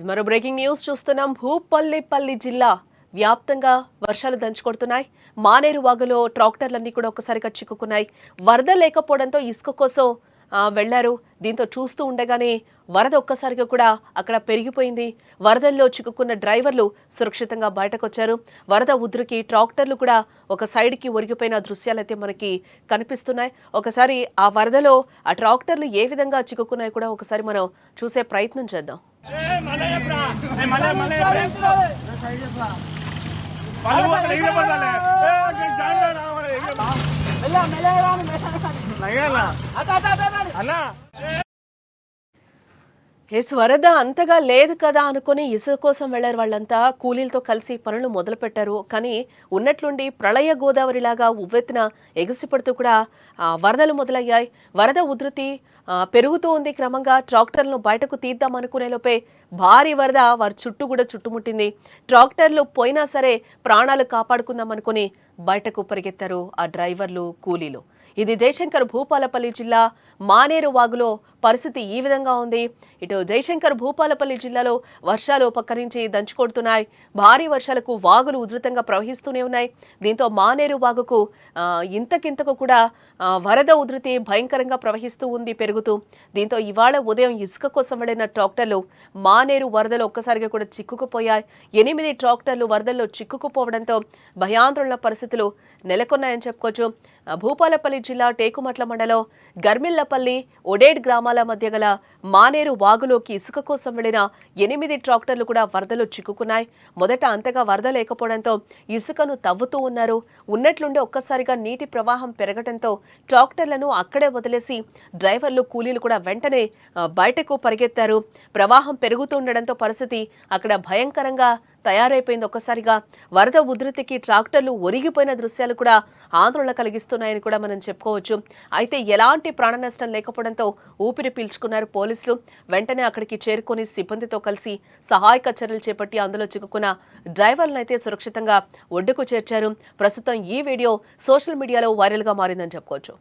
మరో breaking news చూస్తున్నాం. భూపల్లిపల్లి జిల్లా వ్యాప్తంగా వర్షాలు దంచుకొడుతున్నాయి. మానేరు వాగులో ట్రాక్టర్లన్నీ కూడా ఒక్కసారిగా చిక్కుకున్నాయి. వరద లేకపోవడంతో ఇసుక కోసం వెళ్లారు. దీంతో చూస్తూ ఉండగానే వరద ఒక్కసారిగా కూడా అక్కడ పెరిగిపోయింది. వరదల్లో చిక్కుకున్న డ్రైవర్లు సురక్షితంగా బయటకొచ్చారు. వరద ఉధృతికి ట్రాక్టర్లు కూడా ఒక సైడ్కి ఒరిగిపోయిన దృశ్యాలైతే మనకి కనిపిస్తున్నాయి. ఒకసారి ఆ వరదలో ఆ ట్రాక్టర్లు ఏ విధంగా చిక్కుకున్నాయో కూడా ఒకసారి మనం చూసే ప్రయత్నం చేద్దాం. వరద అంతగా లేదు కదా అనుకుని ఇసుక కోసం వెళ్లారు. వాళ్ళంతా కూలీలతో కలిసి పనులు మొదలు పెట్టారు. కానీ ఉన్నట్లుండి ప్రళయ గోదావరిలాగా ఉవ్వెత్తున ఎగిసిపడుతూ కూడా వరదలు మొదలయ్యాయి. వరద ఉధృతి పెరుగుతూ ఉంది. క్రమంగా ట్రాక్టర్లను బయటకు తీద్దాం అనుకునే లోపే భారీ వరద వారి చుట్టూ కూడా చుట్టుముట్టింది. ట్రాక్టర్లు పోయినా సరే ప్రాణాలు కాపాడుకుందాం అనుకుని బయటకు పరిగెత్తారు ఆ డ్రైవర్లు, కూలీలు. ఇది జయశంకర్ భూపాలపల్లి జిల్లా మానేరు వాగులో పరిస్థితి ఈ విధంగా ఉంది. ఇటు జయశంకర్ భూపాలపల్లి జిల్లాలో వర్షాలు పక్క నుంచి దంచుకొడుతున్నాయి. భారీ వర్షాలకు వాగులు ఉధృతంగా ప్రవహిస్తూనే ఉన్నాయి. దీంతో మానేరు వాగుకు ఇంతకింతకు కూడా వరద ఉధృతి భయంకరంగా ప్రవహిస్తూ ఉంది, పెరుగుతూ. దీంతో ఇవాళ ఉదయం ఇసుక కోసం వెళ్లిన ట్రాక్టర్లు మానేరు వరదలో ఒక్కసారిగా కూడా చిక్కుకుపోయాయి. 8 ట్రాక్టర్లు వరదల్లో చిక్కుకుపోవడంతో భయాందోళన పరిస్థితులు నెలకొన్నాయని చెప్పుకోవచ్చు. భూపాలపల్లి జిల్లా టేకుమట్ల మండలం గర్మిల్లపల్లి, ఒడేడ్ గ్రామాల మధ్య గల మానేరు వాగులోకి ఇసుక కోసం వెళ్లిన 8 ట్రాక్టర్లు కూడా వరదలో చిక్కుకున్నాయి. మొదట అంతగా వరద లేకపోవడంతో ఇసుకను తవ్వుతూ ఉన్నారు. ఉన్నట్లుండి ఒక్కసారిగా నీటి ప్రవాహం పెరగడంతో ట్రాక్టర్లను అక్కడే వదిలేసి డ్రైవర్లు, కూలీలు కూడా వెంటనే బయటకు పరిగెత్తారు. ప్రవాహం పెరుగుతూ ఉండడంతో పరిస్థితి అక్కడ భయంకరంగా తయారైపోయింది. ఒక్కసారిగా వరద ఉధృతికి ట్రాక్టర్లు ఒరిగిపోయిన దృశ్యాలు కూడా ఆందోళన కలిగిస్తున్నాయని కూడా మనం చెప్పుకోవచ్చు. అయితే ఎలాంటి ప్రాణ నష్టం లేకపోవడంతో ఊపిరి పీల్చుకున్నారు పోలీసులు. వెంటనే అక్కడికి చేరుకొని సిబ్బందితో కలిసి సహాయక చర్యలు చేపట్టి అందులో చిక్కుకున్న డ్రైవర్లను అయితే సురక్షితంగా ఒడ్డుకు చేర్చారు. ప్రస్తుతం ఈ వీడియో సోషల్ మీడియాలో వైరల్గా మారిందని చెప్పుకోవచ్చు.